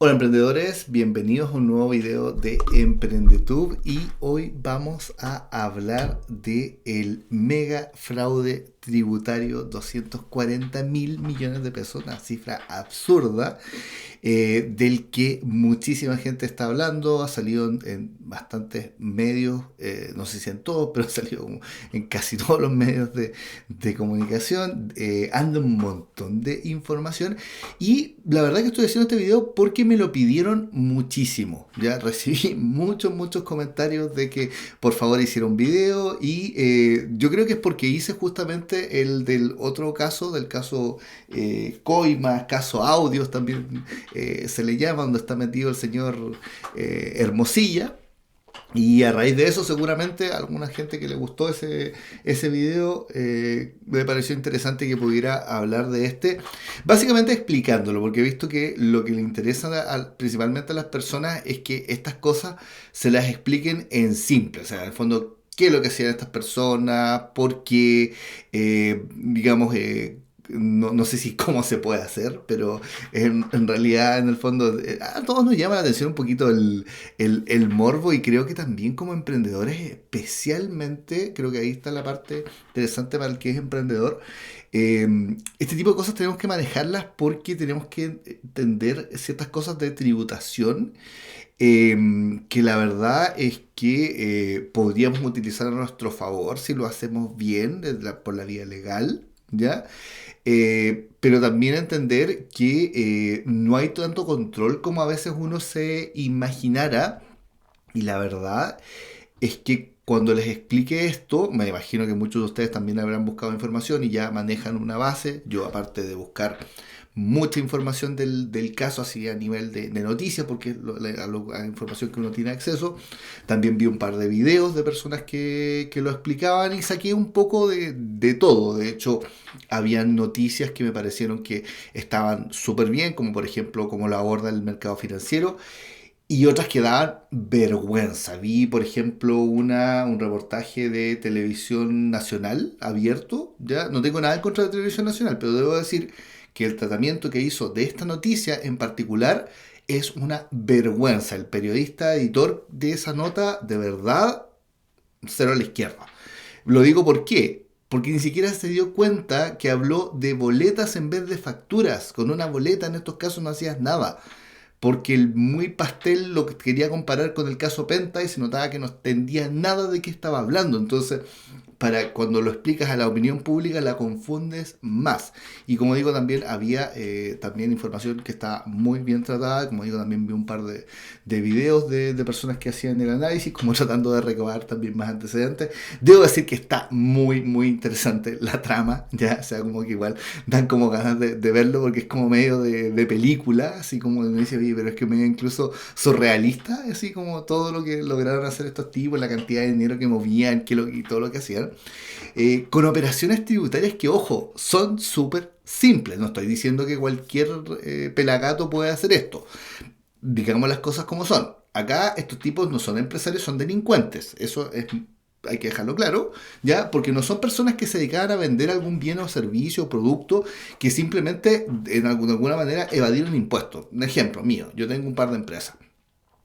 Hola emprendedores, bienvenidos a un nuevo video de EmprendeTube y hoy vamos a hablar de el mega fraude tributario, 240 mil millones de pesos, una cifra absurda, del que muchísima gente está hablando, ha salido en bastantes medios, no sé si en todos, pero ha salido como en casi todos los medios de comunicación, anda un montón de información y la verdad que estoy haciendo este video porque me lo pidieron muchísimo, ya recibí muchos comentarios de que por favor hiciera un video y yo creo que es porque hice justamente el del otro caso, del caso Coimas, caso Audios también se le llama, donde está metido el señor Hermosilla. Y a raíz de eso, seguramente a alguna gente que le gustó ese video, me pareció interesante que pudiera hablar de este, básicamente explicándolo, porque he visto que lo que le interesa principalmente a las personas es que estas cosas se las expliquen en simple, o sea, en el fondo, qué es lo que hacían estas personas, por qué, digamos, no sé si cómo se puede hacer, pero en realidad, en el fondo, a todos nos llama la atención un poquito el morbo y creo que también como emprendedores, especialmente, creo que ahí está la parte interesante para el que es emprendedor. Este tipo de cosas tenemos que manejarlas porque tenemos que entender ciertas cosas de tributación que la verdad es que podríamos utilizar a nuestro favor si lo hacemos bien por la vía legal, ¿ya? Pero también entender que no hay tanto control como a veces uno se imaginara. Y la verdad es que cuando les explique esto, me imagino que muchos de ustedes también habrán buscado información y ya manejan una base. Yo, aparte de buscar mucha información del caso, así a nivel de noticias, porque es la información que uno tiene acceso, también vi un par de videos de personas que lo explicaban y saqué un poco de todo. De hecho, habían noticias que me parecieron que estaban súper bien, como por ejemplo cómo lo aborda el mercado financiero y otras que daban vergüenza. Vi, por ejemplo, un reportaje de televisión nacional abierto. Ya no tengo nada en contra de televisión nacional, pero debo decir que el tratamiento que hizo de esta noticia en particular es una vergüenza. El periodista editor de esa nota, de verdad, cero a la izquierda. Lo digo por qué. Porque ni siquiera se dio cuenta que habló de boletas en vez de facturas. Con una boleta en estos casos no hacías nada porque el muy pastel lo que quería comparar con el caso Penta y se notaba que no entendía nada de qué estaba hablando. Entonces, para cuando lo explicas a la opinión pública la confundes más. Y como digo, también había también información que está muy bien tratada. Como digo, también vi un par de videos de personas que hacían el análisis, como tratando de recabar también más antecedentes. Debo decir que está muy interesante la trama, ya, o sea, como que igual dan como ganas de verlo porque es como medio de película, así como me dice, oye, pero es que medio incluso surrealista, así como todo lo que lograron hacer estos tipos, la cantidad de dinero que movían, y todo lo que hacían, con operaciones tributarias que, ojo, son súper simples. No estoy diciendo que cualquier pelagato puede hacer esto. Digamos las cosas como son. Acá estos tipos no son empresarios, son delincuentes. Eso es, hay que dejarlo claro, ¿ya? Porque no son personas que se dedicaban a vender algún bien o servicio o producto que simplemente de alguna manera evadieron impuestos. Un ejemplo mío, yo tengo un par de empresas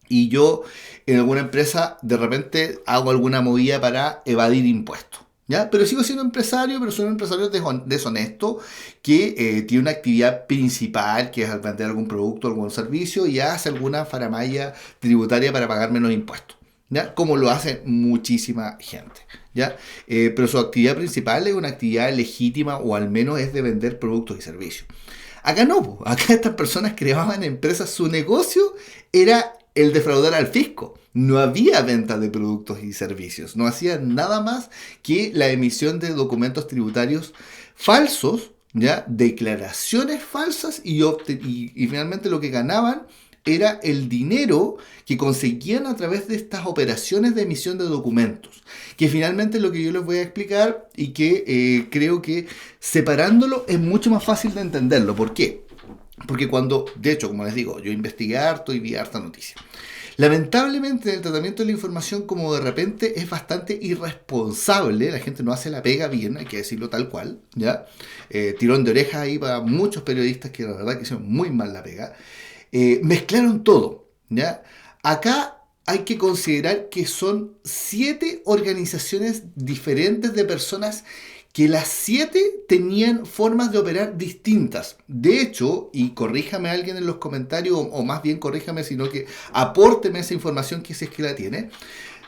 y yo en alguna empresa de repente hago alguna movida para evadir impuestos. ¿Ya? Pero sigo siendo empresario, pero soy un empresario deshonesto que tiene una actividad principal, que es vender algún producto, algún servicio y hace alguna faramaya tributaria para pagar menos impuestos. ¿Ya? Como lo hace muchísima gente. ¿Ya? Pero su actividad principal es una actividad legítima o al menos es de vender productos y servicios. Acá no, acá estas personas creaban empresas, su negocio era el defraudar al fisco. No había venta de productos y servicios, no hacían nada más que la emisión de documentos tributarios falsos, ¿ya? Declaraciones falsas y finalmente lo que ganaban era el dinero que conseguían a través de estas operaciones de emisión de documentos, que finalmente es lo que yo les voy a explicar y que creo que separándolo es mucho más fácil de entenderlo. ¿Por qué? Porque cuando, de hecho, como les digo, yo investigué harto y vi harta noticia. Lamentablemente el tratamiento de la información como de repente es bastante irresponsable, la gente no hace la pega bien, hay que decirlo tal cual, ¿ya? Tirón de orejas ahí para muchos periodistas que la verdad que hicieron muy mal la pega. mezclaron todo, ¿ya? Acá hay que considerar que son 7 organizaciones diferentes de personas que las 7 tenían formas de operar distintas. De hecho, y corríjame alguien en los comentarios, o más bien corríjame, sino que apórteme esa información que si es que la tiene.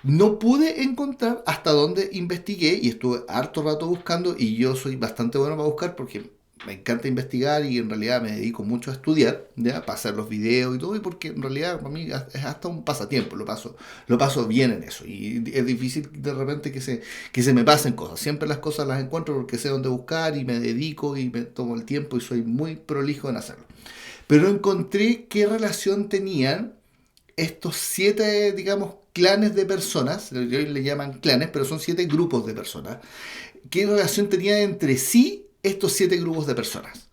No pude encontrar hasta donde investigué y estuve harto rato buscando y yo soy bastante bueno para buscar porque me encanta investigar y en realidad me dedico mucho a estudiar, ¿ya? Para hacer los videos y todo y porque en realidad para mí es hasta un pasatiempo, lo paso bien en eso y es difícil de repente que se me pasen cosas. Siempre las cosas las encuentro porque sé dónde buscar y me dedico y me tomo el tiempo y soy muy prolijo en hacerlo. Pero encontré qué relación tenían estos 7, digamos, clanes de personas, hoy le llaman clanes, pero son 7 grupos de personas. ¿Qué relación tenían entre sí estos 7 grupos de personas?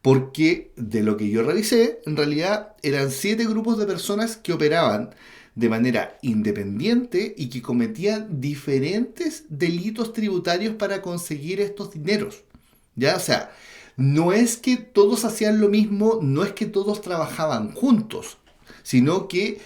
Porque de lo que yo revisé, en realidad eran 7 grupos de personas que operaban de manera independiente y que cometían diferentes delitos tributarios para conseguir estos dineros. ¿Ya? O sea, no es que todos hacían lo mismo, no es que todos trabajaban juntos, sino que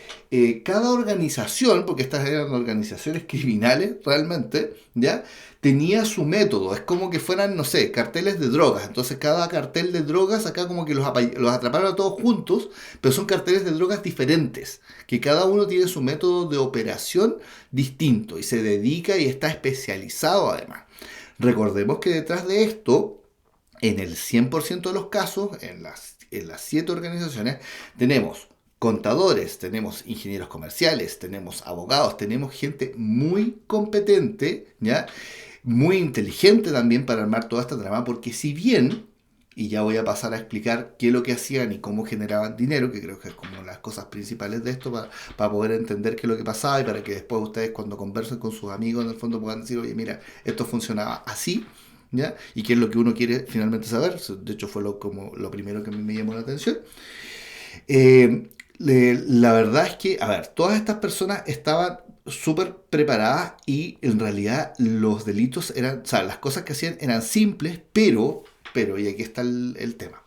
cada organización, porque estas eran organizaciones criminales realmente, ¿ya? Tenía su método, es como que fueran, no sé, carteles de drogas, entonces cada cartel de drogas acá como que los atraparon a todos juntos, pero son carteles de drogas diferentes, que cada uno tiene su método de operación distinto y se dedica y está especializado además. Recordemos que detrás de esto, en el 100% de los casos, en las 7 organizaciones, tenemos contadores, tenemos ingenieros comerciales, tenemos abogados, tenemos gente muy competente, ¿ya? Muy inteligente también para armar toda esta trama, porque si bien, y ya voy a pasar a explicar qué es lo que hacían y cómo generaban dinero, que creo que es como las cosas principales de esto, para poder entender qué es lo que pasaba y para que después ustedes cuando conversen con sus amigos en el fondo puedan decir, oye, mira, esto funcionaba así, ¿ya? Y qué es lo que uno quiere finalmente saber. De hecho fue como lo primero que a mí me llamó la atención. La verdad es que, a ver, todas estas personas estaban súper preparadas y en realidad los delitos eran, o sea, las cosas que hacían eran simples, y aquí está el tema,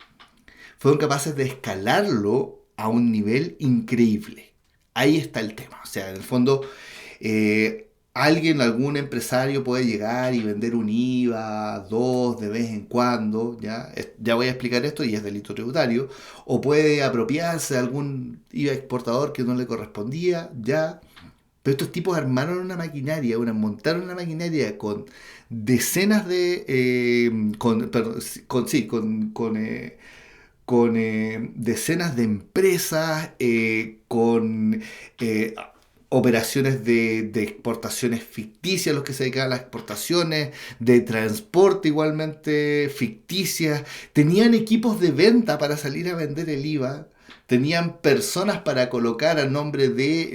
fueron capaces de escalarlo a un nivel increíble. Ahí está el tema. O sea, en el fondo, algún empresario puede llegar y vender un IVA, dos de vez en cuando, ¿ya? Ya voy a explicar esto y es delito tributario, o puede apropiarse de algún IVA exportador que no le correspondía, ya. Pero estos tipos armaron una maquinaria, montaron una maquinaria con decenas de, perdón, con decenas de empresas, con eh, operaciones de exportaciones ficticias, los que se dedicaban a las exportaciones, de transporte igualmente ficticias, tenían equipos de venta para salir a vender el IVA, tenían personas para colocar a nombre de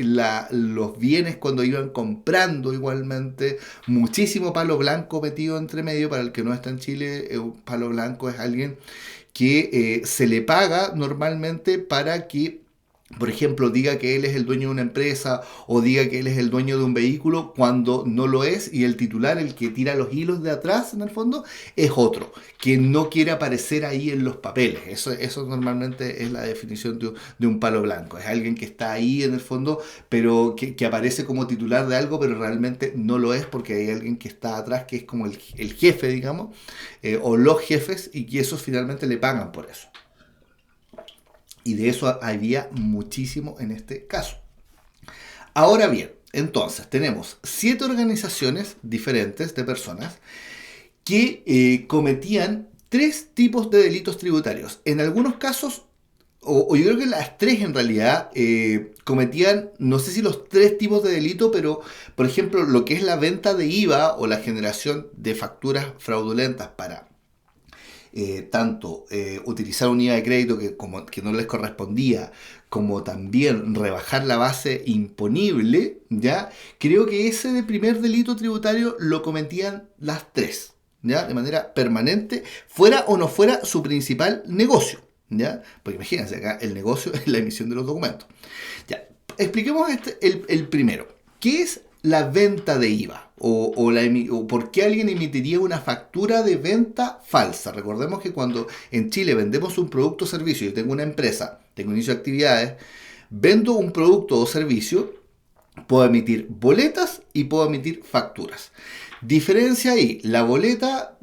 los bienes cuando iban comprando igualmente, muchísimo palo blanco metido entre medio. Para el que no está en Chile, palo blanco es alguien que se le paga normalmente para que, por ejemplo, diga que él es el dueño de una empresa o diga que él es el dueño de un vehículo cuando no lo es y el titular, el que tira los hilos de atrás en el fondo, es otro, que no quiere aparecer ahí en los papeles. Eso normalmente es la definición de un palo blanco. Es alguien que está ahí en el fondo, pero que aparece como titular de algo, pero realmente no lo es porque hay alguien que está atrás, que es como el jefe, digamos, o los jefes, y que esos finalmente le pagan por eso. Y de eso había muchísimo en este caso. Ahora bien, entonces tenemos 7 organizaciones diferentes de personas que cometían 3 tipos de delitos tributarios. En algunos casos, o yo creo que las 3 en realidad, cometían, no sé si los 3 tipos de delito, pero por ejemplo lo que es la venta de IVA o la generación de facturas fraudulentas para tanto utilizar un IVA de crédito que no les correspondía, como también rebajar la base imponible, ¿ya? Creo que ese de primer delito tributario lo cometían las 3, ¿ya? De manera permanente, fuera o no fuera su principal negocio, ¿ya? Porque imagínense, acá el negocio es la emisión de los documentos. Ya, expliquemos el primero. ¿Qué es la venta de IVA? O por qué alguien emitiría una factura de venta falsa. Recordemos que cuando en Chile vendemos un producto o servicio, yo tengo una empresa tengo inicio de actividades, vendo un producto o servicio, puedo emitir boletas y puedo emitir facturas. Diferencia ahí, la boleta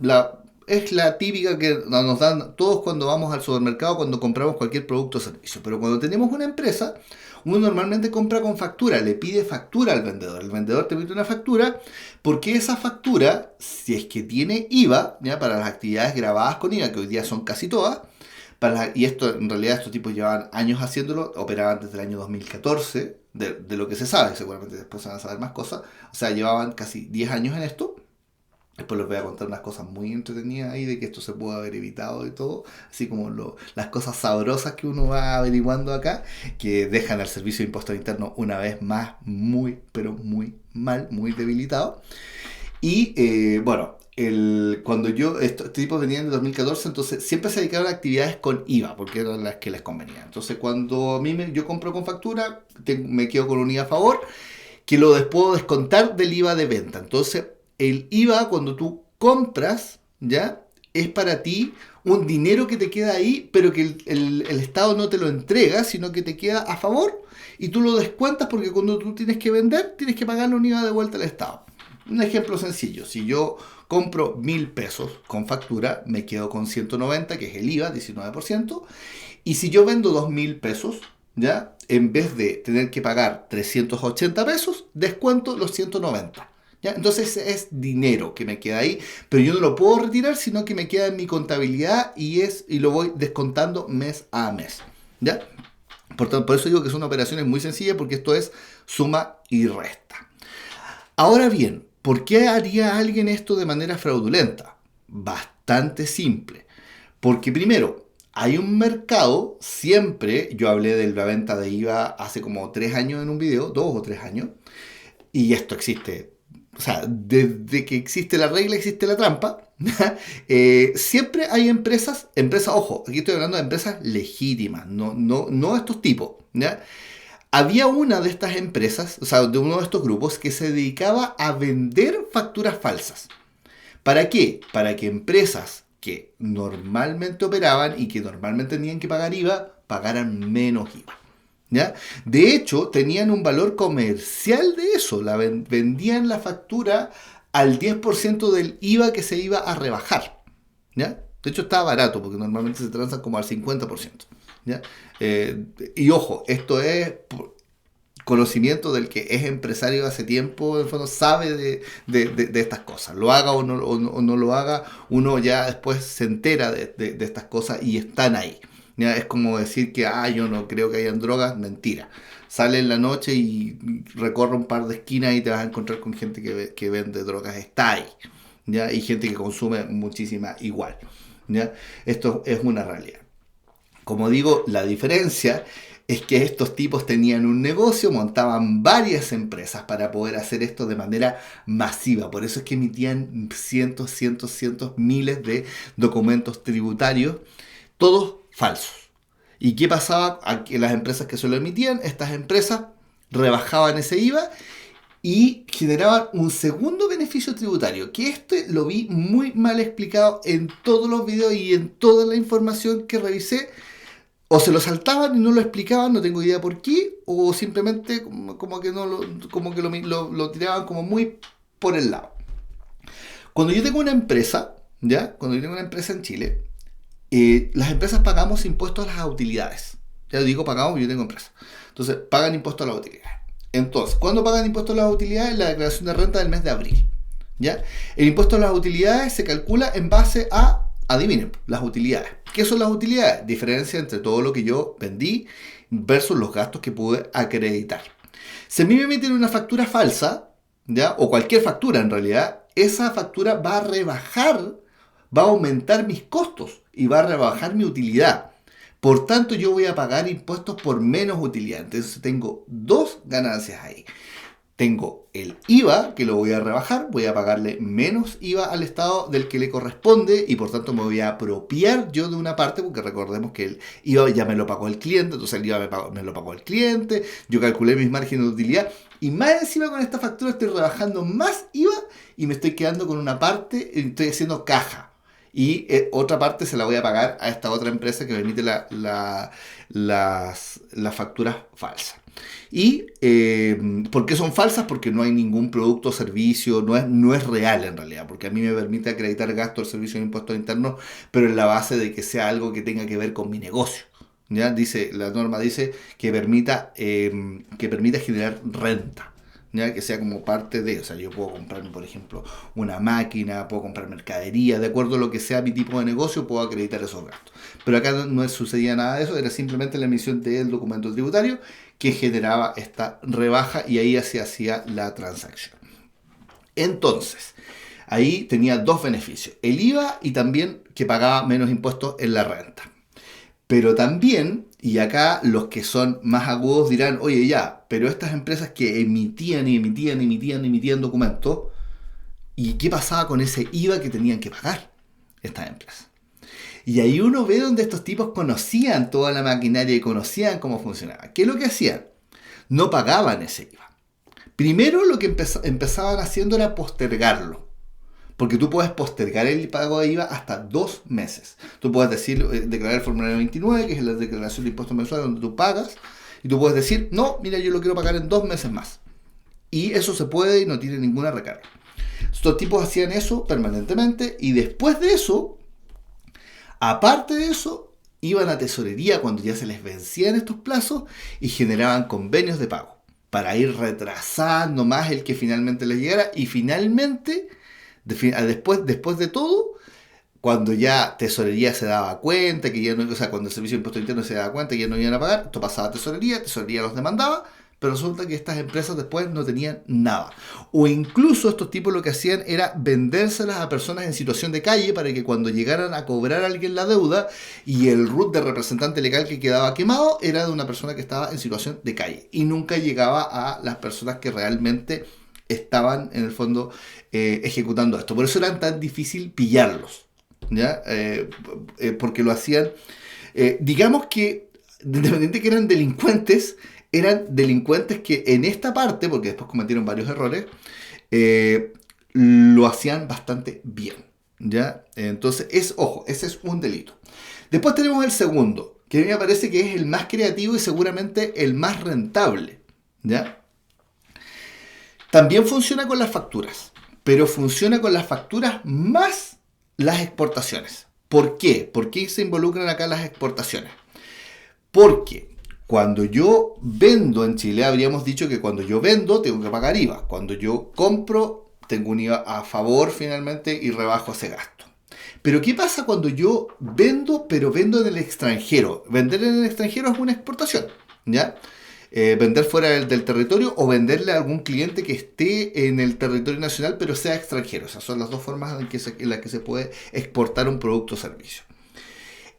es la típica que nos dan todos cuando vamos al supermercado, cuando compramos cualquier producto o servicio. Pero cuando tenemos una empresa, uno normalmente compra con factura, le pide factura al vendedor. El vendedor te pide una factura porque esa factura, si es que tiene IVA, ¿ya? Para las actividades grabadas con IVA, que hoy día son casi todas, y esto en realidad estos tipos llevaban años haciéndolo, operaban desde el año 2014, de lo que se sabe, seguramente después se van a saber más cosas, o sea, llevaban casi 10 años en esto. Después les voy a contar unas cosas muy entretenidas ahí de que esto se pudo haber evitado y todo, así como las cosas sabrosas que uno va averiguando acá, que dejan al servicio de impuestos internos una vez más muy, pero muy mal, muy debilitado. Y bueno, cuando estos tipos venían de 2014, entonces siempre se dedicaron a actividades con IVA, porque eran las que les convenía. Entonces cuando a mí yo compro con factura, me quedo con un IVA a favor, que lo puedo descontar del IVA de venta. Entonces el IVA, cuando tú compras, ¿ya? Es para ti un dinero que te queda ahí, pero que el Estado no te lo entrega, sino que te queda a favor y tú lo descuentas porque cuando tú tienes que vender, tienes que pagarle un IVA de vuelta al Estado. Un ejemplo sencillo, si yo compro 1.000 pesos con factura, me quedo con 190, que es el IVA, 19%, y si yo vendo 2.000 pesos, ¿ya? En vez de tener que pagar 380 pesos, descuento los 190. ¿Ya? Entonces es dinero que me queda ahí, pero yo no lo puedo retirar, sino que me queda en mi contabilidad y lo voy descontando mes a mes. ¿Ya? Por eso digo que son operaciones muy sencillas, porque esto es suma y resta. Ahora bien, ¿por qué haría alguien esto de manera fraudulenta? Bastante simple. Porque primero, hay un mercado, siempre, yo hablé de la venta de IVA hace como 3 años en un video, 2 o 3 años, y esto existe. O sea, desde que existe la regla, existe la trampa. Siempre hay empresas, ojo, aquí estoy hablando de empresas legítimas, no estos tipos. ¿Ya? Había una de estas empresas, o sea, de uno de estos grupos, que se dedicaba a vender facturas falsas. ¿Para qué? Para que empresas que normalmente operaban y que normalmente tenían que pagar IVA, pagaran menos IVA. ¿Ya? De hecho, tenían un valor comercial de eso. Vendían la factura al 10% del IVA que se iba a rebajar. ¿Ya? De hecho, estaba barato porque normalmente se transan como al 50%. ¿Ya? Y ojo, esto es conocimiento del que es empresario hace tiempo, en el fondo sabe de estas cosas. Lo haga o no lo haga, uno ya después se entera de estas cosas y están ahí. ¿Ya? Es como decir que yo no creo que hayan drogas, mentira. Sale en la noche y recorre un par de esquinas y te vas a encontrar con gente que vende drogas, está ahí. ¿Ya? Y gente que consume muchísima igual. ¿Ya? Esto es una realidad. Como digo, la diferencia es que estos tipos tenían un negocio, montaban varias empresas para poder hacer esto de manera masiva. Por eso es que emitían cientos, miles de documentos tributarios, todos falsos. ¿Y qué pasaba? En las empresas que se lo emitían, estas empresas rebajaban ese IVA y generaban un segundo beneficio tributario, que lo vi muy mal explicado en todos los videos y en toda la información que revisé. O se lo saltaban y no lo explicaban, no tengo idea por qué, o simplemente como que lo tiraban como muy por el lado. Cuando yo tengo una empresa, ¿ya? Cuando yo tengo una empresa en Chile, las empresas pagamos impuestos a las utilidades. Ya digo pagamos, yo tengo empresa. Entonces, pagan impuestos a las utilidades. Entonces, ¿cuándo pagan impuestos a las utilidades? La declaración de renta del mes de abril. ¿Ya? El impuesto a las utilidades se calcula en base a, adivinen, las utilidades. ¿Qué son las utilidades? Diferencia entre todo lo que yo vendí versus los gastos que pude acreditar. Si a mí me emiten una factura falsa, ¿ya? O cualquier factura en realidad, esa factura va a rebajar, va a aumentar mis costos y va a rebajar mi utilidad. Por tanto, yo voy a pagar impuestos por menos utilidad. Entonces tengo dos ganancias ahí. Tengo el IVA, que lo voy a rebajar, voy a pagarle menos IVA al Estado del que le corresponde y por tanto me voy a apropiar yo de una parte, porque recordemos que el IVA ya me lo pagó el cliente, entonces el IVA me lo pagó el cliente, yo calculé mis márgenes de utilidad y más encima con esta factura estoy rebajando más IVA y me estoy quedando con una parte, estoy haciendo caja. y otra parte se la voy a pagar a esta otra empresa que me emite las facturas falsas. ¿Y por qué son falsas? Porque no hay ningún producto o servicio, no es real en realidad, porque a mí me permite acreditar gasto del servicio de impuestos internos, pero en la base de que sea algo que tenga que ver con mi negocio. ¿Ya? La norma dice que permita generar renta. ¿Ya? Que sea como parte de, o sea, yo puedo comprarme, por ejemplo, una máquina, puedo comprar mercadería, de acuerdo a lo que sea mi tipo de negocio, puedo acreditar esos gastos. Pero acá no sucedía nada de eso, era simplemente la emisión del documento tributario que generaba esta rebaja y ahí se hacía la transacción. Entonces, ahí tenía dos beneficios, el IVA y también que pagaba menos impuestos en la renta. Pero también, y acá los que son más agudos dirán, oye ya, pero estas empresas que emitían documentos, ¿y qué pasaba con ese IVA que tenían que pagar estas empresas? Y ahí uno ve donde estos tipos conocían toda la maquinaria y conocían cómo funcionaba. ¿Qué es lo que hacían? No pagaban ese IVA. Primero lo que empezaban haciendo era postergarlo. Porque tú puedes postergar el pago de IVA hasta 2 meses. Tú puedes declarar el formulario 29, que es la declaración de impuestos mensuales donde tú pagas. Y tú puedes decir, no, mira, yo lo quiero pagar en 2 meses más. Y eso se puede y no tiene ninguna recarga. Estos tipos hacían eso permanentemente y después de eso, aparte de eso, iban a tesorería cuando ya se les vencían estos plazos y generaban convenios de pago para ir retrasando más el que finalmente les llegara y finalmente, después de todo, cuando ya tesorería se daba cuenta, que ya no, o sea, cuando el servicio de impuestos internos se daba cuenta que ya no iban a pagar, esto pasaba a tesorería los demandaba, pero resulta que estas empresas después no tenían nada. O incluso estos tipos lo que hacían era vendérselas a personas en situación de calle para que cuando llegaran a cobrar a alguien la deuda y el RUT de representante legal que quedaba quemado era de una persona que estaba en situación de calle y nunca llegaba a las personas que realmente estaban en el fondo ejecutando esto. Por eso era tan difícil pillarlos, ¿ya? Porque lo hacían, digamos que, independiente que eran delincuentes que en esta parte, porque después cometieron varios errores, lo hacían bastante bien, ¿ya? Entonces, ojo, ese es un delito. Después tenemos el segundo, que a mí me parece que es el más creativo y seguramente el más rentable, ¿ya? También funciona con las facturas, pero funciona con las facturas más las exportaciones. ¿Por qué? ¿Por qué se involucran acá las exportaciones? Porque cuando yo vendo en Chile, habríamos dicho que cuando yo vendo tengo que pagar IVA. Cuando yo compro, tengo un IVA a favor finalmente y rebajo ese gasto. Pero ¿qué pasa cuando yo vendo, pero vendo en el extranjero? Vender en el extranjero es una exportación, ¿ya? Vender fuera del territorio o venderle a algún cliente que esté en el territorio nacional pero sea extranjero. Esas son las dos formas en las que se puede exportar un producto o servicio.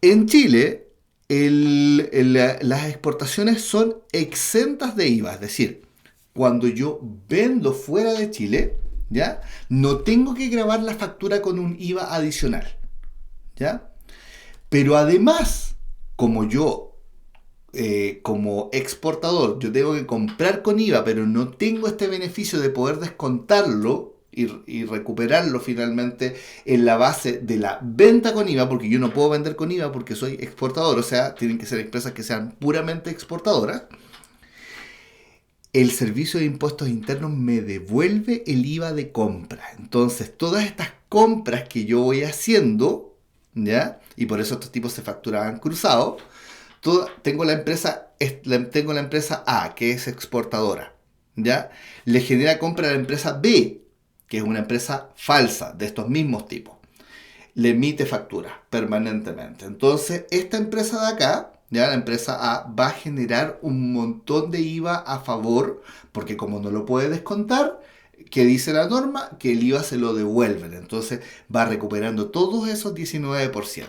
En Chile, las exportaciones son exentas de IVA, es decir, cuando yo vendo fuera de Chile, ¿ya? No tengo que grabar la factura con un IVA adicional, ¿ya? Pero además, como exportador, yo tengo que comprar con IVA, pero no tengo este beneficio de poder descontarlo y recuperarlo finalmente en la base de la venta con IVA, porque yo no puedo vender con IVA porque soy exportador, o sea, tienen que ser empresas que sean puramente exportadoras. El servicio de impuestos internos me devuelve el IVA de compra. Entonces, todas estas compras que yo voy haciendo, ¿ya? Y por eso estos tipos se facturaban cruzados. Tengo la empresa A, que es exportadora, ¿ya? Le genera compra a la empresa B, que es una empresa falsa de estos mismos tipos. Le emite factura permanentemente. Entonces, esta empresa de acá, ya la empresa A, va a generar un montón de IVA a favor, porque como no lo puede descontar, ¿qué dice la norma? Que el IVA se lo devuelven. Entonces, va recuperando todos esos 19%.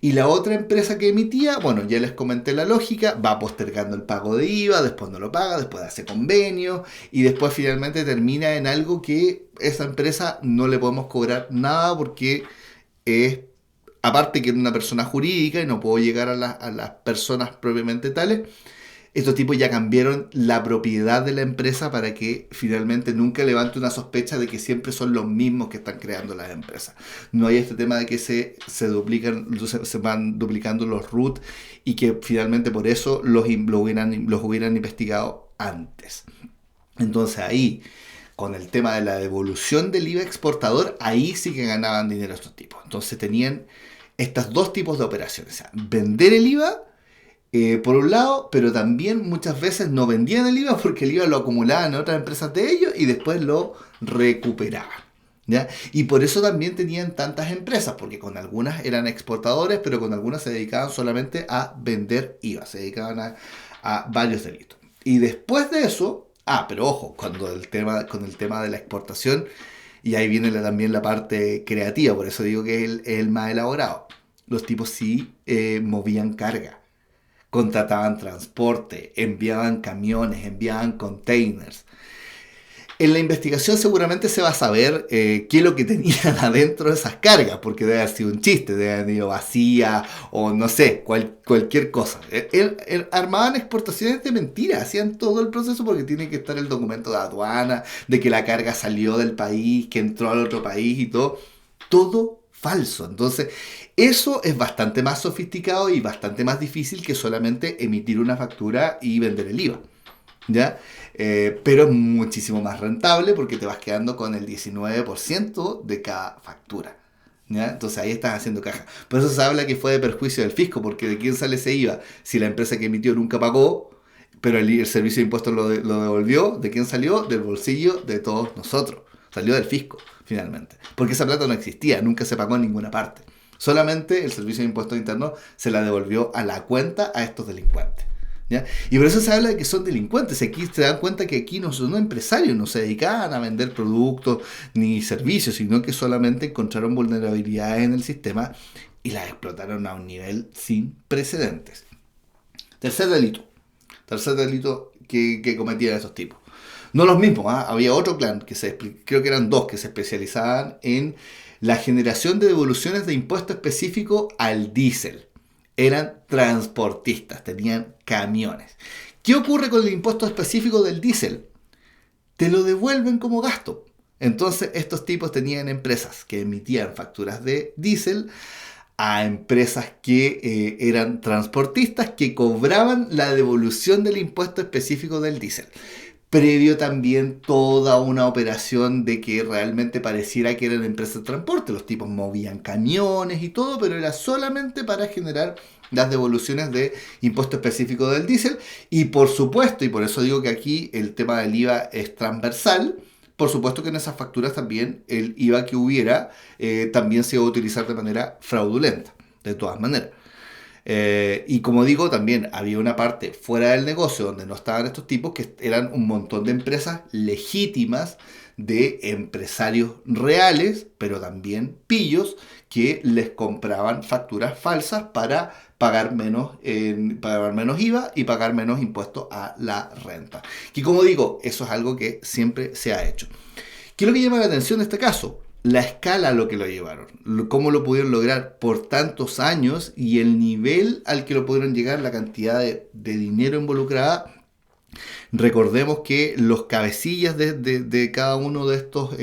Y la otra empresa que emitía, bueno, ya les comenté la lógica, va postergando el pago de IVA, después no lo paga, después hace convenio y después finalmente termina en algo que esa empresa no le podemos cobrar nada porque es, aparte que es una persona jurídica y no puedo llegar a las personas propiamente tales, estos tipos ya cambiaron la propiedad de la empresa para que finalmente nunca levante una sospecha de que siempre son los mismos que están creando las empresas. No hay este tema de que se duplican, se van duplicando los root y que finalmente por eso los hubieran investigado antes. Entonces ahí, con el tema de la devolución del IVA exportador, ahí sí que ganaban dinero estos tipos. Entonces tenían estos dos tipos de operaciones. O sea, vender el IVA, por un lado, pero también muchas veces no vendían el IVA porque el IVA lo acumulaban en otras empresas de ellos y después lo recuperaban. ¿Ya? Y por eso también tenían tantas empresas, porque con algunas eran exportadores, pero con algunas se dedicaban solamente a vender IVA, se dedicaban a varios delitos. Y después de eso, pero ojo, con el tema de la exportación, y ahí viene también la parte creativa, por eso digo que es el más elaborado. Los tipos sí movían carga, contrataban transporte, enviaban camiones, enviaban containers. En la investigación seguramente se va a saber qué es lo que tenían adentro de esas cargas, porque debe haber sido un chiste, debe haber ido vacía o no sé, cualquier cosa. Armaban exportaciones de mentira, hacían todo el proceso porque tiene que estar el documento de aduana, de que la carga salió del país, que entró al otro país y todo falso. Entonces, eso es bastante más sofisticado y bastante más difícil que solamente emitir una factura y vender el IVA. ¿Ya? Pero es muchísimo más rentable porque te vas quedando con el 19% de cada factura. ¿Ya? Entonces ahí estás haciendo caja. Por eso se habla que fue de perjuicio del fisco, porque ¿de quién sale ese IVA? Si la empresa que emitió nunca pagó, pero el servicio de impuestos lo devolvió, ¿de quién salió? Del bolsillo de todos nosotros. Salió del fisco, finalmente. Porque esa plata no existía, nunca se pagó en ninguna parte. Solamente el servicio de impuestos internos se la devolvió a la cuenta a estos delincuentes. ¿Ya? Y por eso se habla de que son delincuentes. Aquí se dan cuenta que aquí no son empresarios, no se dedicaban a vender productos ni servicios, sino que solamente encontraron vulnerabilidades en el sistema y las explotaron a un nivel sin precedentes. Tercer delito que cometían esos tipos. No los mismos, había otro clan, creo que eran dos, que se especializaban en la generación de devoluciones de impuesto específico al diésel. Eran transportistas, tenían camiones. ¿Qué ocurre con el impuesto específico del diésel? Te lo devuelven como gasto. Entonces estos tipos tenían empresas que emitían facturas de diésel a empresas que eran transportistas que cobraban la devolución del impuesto específico del diésel. Previo también toda una operación de que realmente pareciera que eran empresas de transporte. Los tipos movían camiones y todo, pero era solamente para generar las devoluciones de impuesto específico del diésel. Y por supuesto, y por eso digo que aquí el tema del IVA es transversal, por supuesto que en esas facturas también el IVA que hubiera también se iba a utilizar de manera fraudulenta, de todas maneras. Y como digo, también había una parte fuera del negocio donde no estaban estos tipos, que eran un montón de empresas legítimas de empresarios reales, pero también pillos, que les compraban facturas falsas para pagar menos IVA y pagar menos impuestos a la renta. Y como digo, eso es algo que siempre se ha hecho. ¿Qué es lo que llama la atención en este caso? La escala a lo que lo llevaron, cómo lo pudieron lograr por tantos años y el nivel al que lo pudieron llegar, la cantidad de dinero involucrada. Recordemos que los cabecillas de cada uno de estos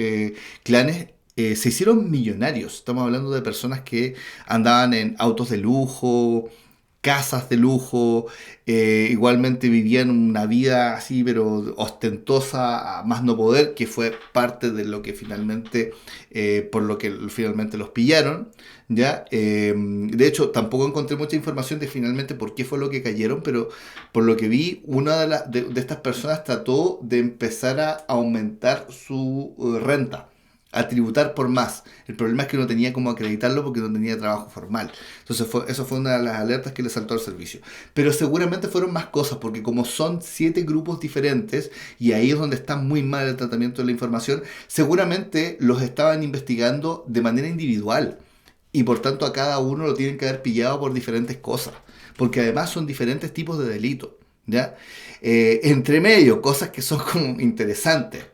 clanes se hicieron millonarios. Estamos hablando de personas que andaban en autos de lujo, casas de lujo, igualmente vivían una vida así, pero ostentosa a más no poder, que fue parte de lo que finalmente, por lo que finalmente los pillaron, ¿ya? De hecho, tampoco encontré mucha información de finalmente por qué fue lo que cayeron, pero por lo que vi, una de estas personas trató de empezar a aumentar su renta, a tributar por más. El problema es que no tenía cómo acreditarlo porque no tenía trabajo formal. Entonces eso fue una de las alertas que le saltó al servicio. Pero seguramente fueron más cosas, porque como son 7 grupos diferentes, y ahí es donde está muy mal el tratamiento de la información, seguramente los estaban investigando de manera individual. Y por tanto a cada uno lo tienen que haber pillado por diferentes cosas. Porque además son diferentes tipos de delitos, ¿ya? Entre medio, cosas que son como interesantes.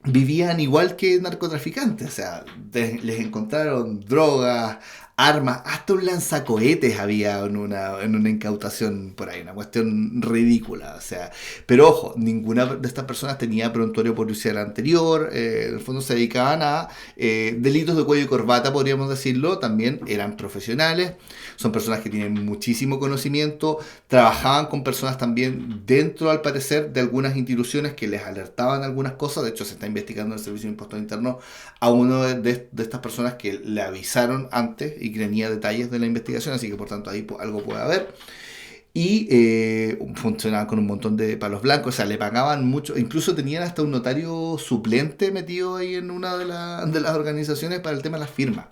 Vivían igual que narcotraficantes, o sea, les encontraron drogas, armas, hasta un lanzacohetes había en una incautación por ahí, una cuestión ridícula. O sea, pero ojo, ninguna de estas personas tenía prontuario policial anterior, en el fondo se dedicaban a delitos de cuello y corbata, podríamos decirlo, también eran profesionales, son personas que tienen muchísimo conocimiento, trabajaban con personas también dentro, al parecer, de algunas instituciones que les alertaban algunas cosas. De hecho, se está investigando en el Servicio de Impuestos Internos a uno de estas personas que le avisaron antes y que tenía detalles de la investigación, así que por tanto ahí algo puede haber. Y funcionaban con un montón de palos blancos, o sea, le pagaban mucho, incluso tenían hasta un notario suplente metido ahí en una de las organizaciones para el tema de las firmas.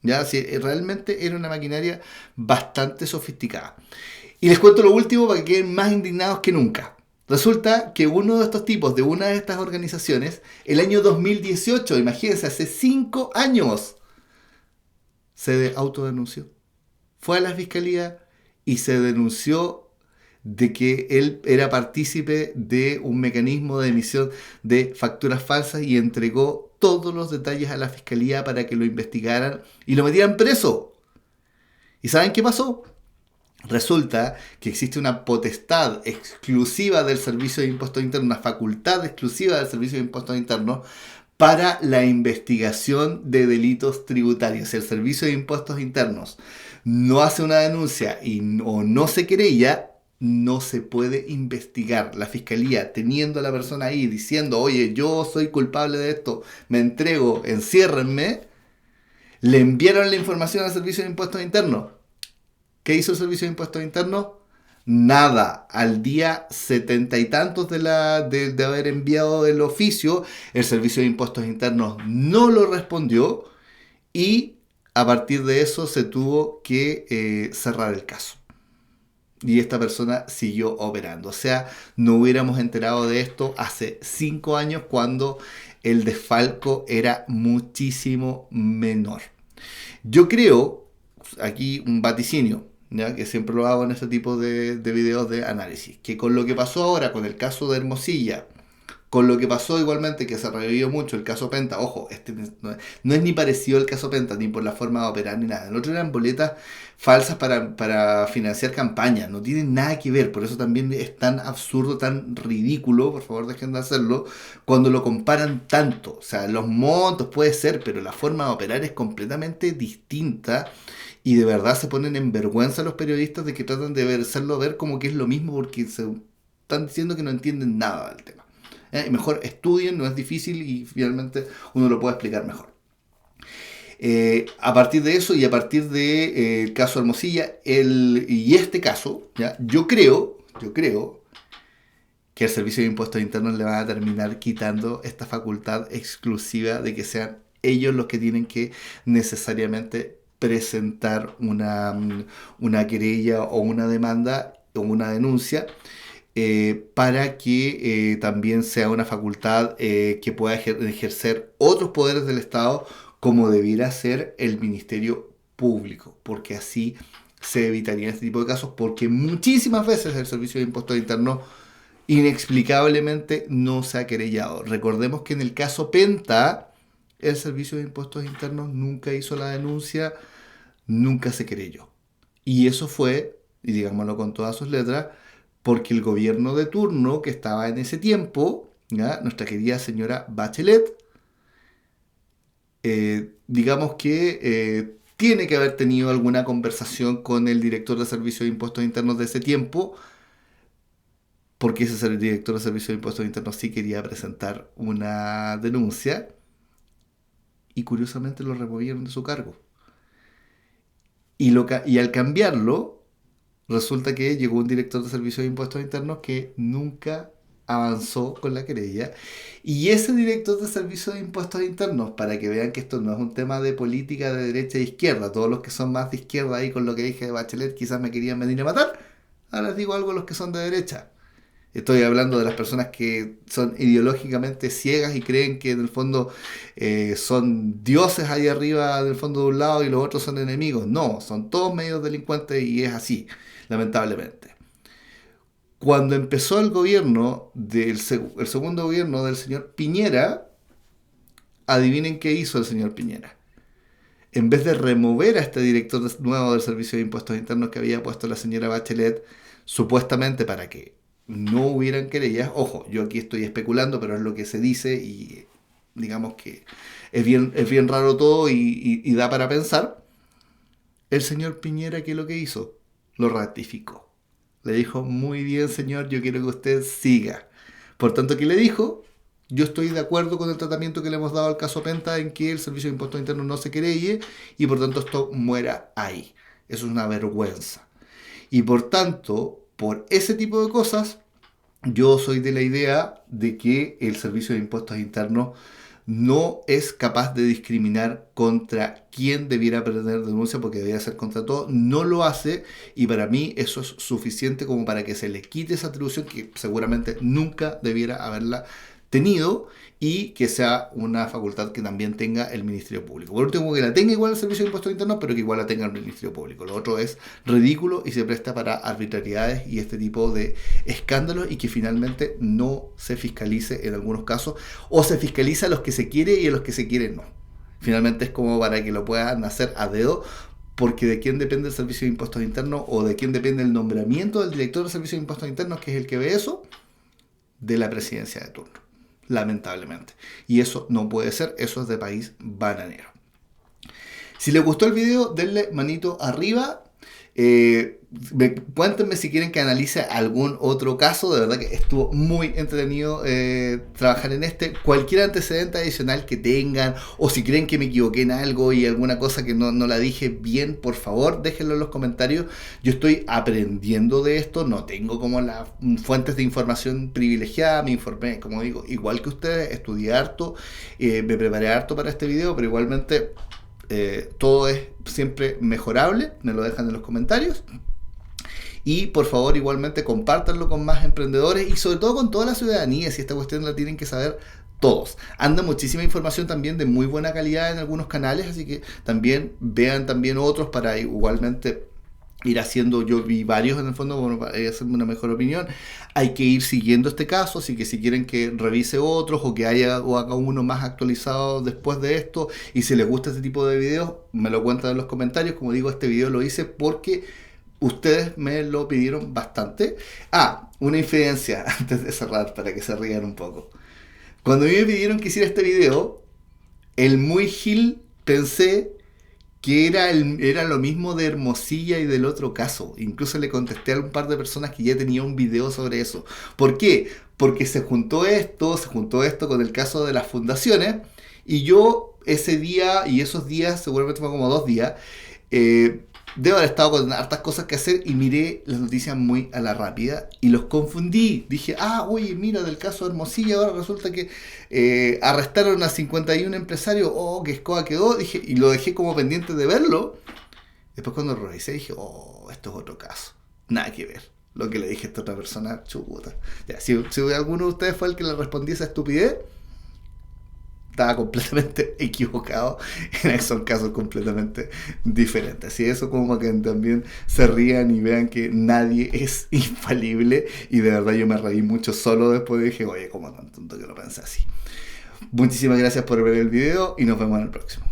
Ya, sí, realmente era una maquinaria bastante sofisticada. Y les cuento lo último para que queden más indignados que nunca. Resulta que uno de estos tipos de una de estas organizaciones, el año 2018, imagínense, hace 5 años, se autodenunció. Fue a la fiscalía y se denunció de que él era partícipe de un mecanismo de emisión de facturas falsas y entregó todos los detalles a la fiscalía para que lo investigaran y lo metieran preso. ¿Y saben qué pasó? Resulta que existe una potestad exclusiva del Servicio de Impuestos Internos, una facultad exclusiva del Servicio de Impuestos Internos para la investigación de delitos tributarios. El Servicio de Impuestos Internos no hace una denuncia o no se querella, no se puede investigar. La fiscalía, teniendo a la persona ahí diciendo, oye, yo soy culpable de esto, me entrego, enciérrenme, le enviaron la información al Servicio de Impuestos Internos. ¿Qué hizo el Servicio de Impuestos Internos? Nada. Al día 70 y tantos de haber enviado el oficio, el Servicio de Impuestos Internos no lo respondió y a partir de eso se tuvo que cerrar el caso. Y esta persona siguió operando. O sea, no hubiéramos enterado de esto hace 5 años cuando el desfalco era muchísimo menor. Yo creo, aquí un vaticinio, ¿ya? Que siempre lo hago en este tipo de videos de análisis, que con lo que pasó ahora con el caso de Hermosilla, con lo que pasó igualmente, que se revivió mucho el caso Penta, ojo, este no es ni parecido al caso Penta, ni por la forma de operar ni nada. El otro eran boletas falsas para financiar campañas, no tienen nada que ver, por eso también es tan absurdo, tan ridículo, por favor dejen de hacerlo, cuando lo comparan tanto. O sea, los montos puede ser, pero la forma de operar es completamente distinta. Y de verdad se ponen en vergüenza los periodistas de que tratan de hacerlo ver como que es lo mismo porque se están diciendo que no entienden nada del tema. Mejor estudien, no es difícil y finalmente uno lo puede explicar mejor. A partir de eso y a partir del caso Hermosilla y este caso, ¿ya? Yo creo que el Servicio de Impuestos Internos le van a terminar quitando esta facultad exclusiva de que sean ellos los que tienen que necesariamente presentar una querella o una demanda o una denuncia para que también sea una facultad que pueda ejercer otros poderes del Estado como debiera ser el Ministerio Público, porque así se evitaría este tipo de casos, porque muchísimas veces el Servicio de Impuestos Internos inexplicablemente no se ha querellado. Recordemos que en el caso Penta, el Servicio de Impuestos Internos nunca hizo la denuncia, nunca se querelló. Y eso fue, y digámoslo con todas sus letras, porque el gobierno de turno que estaba en ese tiempo, ¿ya? Nuestra querida señora Bachelet, digamos que tiene que haber tenido alguna conversación con el director de Servicio de Impuestos Internos de ese tiempo, porque ese director de Servicio de Impuestos Internos sí quería presentar una denuncia y curiosamente lo removieron de su cargo. Y al cambiarlo, resulta que llegó un director de Servicio de Impuestos Internos que nunca avanzó con la querella. Y ese director de Servicio de Impuestos Internos, para que vean que esto no es un tema de política de derecha e izquierda, todos los que son más de izquierda ahí con lo que dije de Bachelet quizás me querían venir a matar, ahora les digo algo a los que son de derecha. Estoy hablando de las personas que son ideológicamente ciegas y creen que en el fondo son dioses ahí arriba, en el fondo de un lado, y los otros son enemigos. No, son todos medios delincuentes y es así, lamentablemente. Cuando empezó el gobierno, el segundo gobierno del señor Piñera, adivinen qué hizo el señor Piñera. en vez de remover a este director nuevo del Servicio de Impuestos Internos que había puesto la señora Bachelet, supuestamente para que no hubieran querellas, ojo, yo aquí estoy especulando, pero es lo que se dice y digamos que es bien raro todo y da para pensar, el señor Piñera, ¿qué es lo que hizo? Lo ratificó. Le dijo, muy bien señor, yo quiero que usted siga. Por tanto, ¿qué le dijo? Yo estoy de acuerdo con el tratamiento que le hemos dado al caso Penta en que el Servicio de Impuestos Internos no se querelle y por tanto esto muera ahí. Eso es una vergüenza. Y por tanto, por ese tipo de cosas, yo soy de la idea de que el Servicio de Impuestos Internos no es capaz de discriminar contra quién debiera perder denuncia porque debería ser contra todo, no lo hace y para mí eso es suficiente como para que se le quite esa atribución que seguramente nunca debiera haberla tenido y que sea una facultad que también tenga el Ministerio Público. Por último, que la tenga igual el Servicio de Impuestos Internos, pero que igual la tenga el Ministerio Público. Lo otro es ridículo y se presta para arbitrariedades y este tipo de escándalos y que finalmente no se fiscalice en algunos casos o se fiscaliza a los que se quiere y a los que se quiere no. Finalmente es como para que lo puedan hacer a dedo porque de quién depende el Servicio de Impuestos Internos o de quién depende el nombramiento del director del Servicio de Impuestos Internos, que es el que ve eso, de la presidencia de turno. Lamentablemente. Y eso no puede ser, eso es de país bananero. Si les gustó el video, denle manito arriba. Cuéntenme si quieren que analice algún otro caso. De verdad que estuvo muy entretenido trabajar en este. Cualquier antecedente adicional que tengan, o si creen que me equivoqué en algo y alguna cosa que no la dije bien, por favor déjenlo en los comentarios. Yo estoy aprendiendo de esto, no tengo como las fuentes de información privilegiada, me informé, como digo, igual que ustedes, estudié harto, me preparé harto para este video, pero igualmente todo es siempre mejorable, me lo dejan en los comentarios. Y por favor igualmente compártanlo con más emprendedores y sobre todo con toda la ciudadanía, si esta cuestión la tienen que saber todos. Anda muchísima información también de muy buena calidad en algunos canales, así que también vean también otros para igualmente ir haciendo, yo vi varios en el fondo, bueno, para hacerme una mejor opinión. Hay que ir siguiendo este caso, así que si quieren que revise otros o que haga uno más actualizado después de esto, y si les gusta este tipo de videos, me lo cuentan en los comentarios. Como digo, este video lo hice porque ustedes me lo pidieron bastante. Una infidencia antes de cerrar para que se rían un poco. Cuando a mí me pidieron que hiciera este video, el muy gil pensé que era lo mismo de Hermosilla y del otro caso. Incluso le contesté a un par de personas que ya tenía un video sobre eso. ¿Por qué? Porque se juntó esto con el caso de las fundaciones, y yo ese día y esos días, seguramente fue como 2 días, debo haber estado con hartas cosas que hacer y miré las noticias muy a la rápida y los confundí. Dije, oye, mira, del caso de Hermosilla ahora resulta que arrestaron a 51 empresarios. Oh, qué escoba quedó. Dije, y lo dejé como pendiente de verlo. Después cuando lo revisé dije, esto es otro caso. Nada que ver. Lo que le dije a esta otra persona, chuputa. Ya, si alguno de ustedes fue el que le respondí esa estupidez, estaba completamente equivocado. Son casos completamente diferentes. Y eso como que también se rían y vean que nadie es infalible. Y de verdad yo me reí mucho solo después. Dije, oye, cómo tan tonto que lo pensé así. Muchísimas gracias por ver el video y nos vemos en el próximo.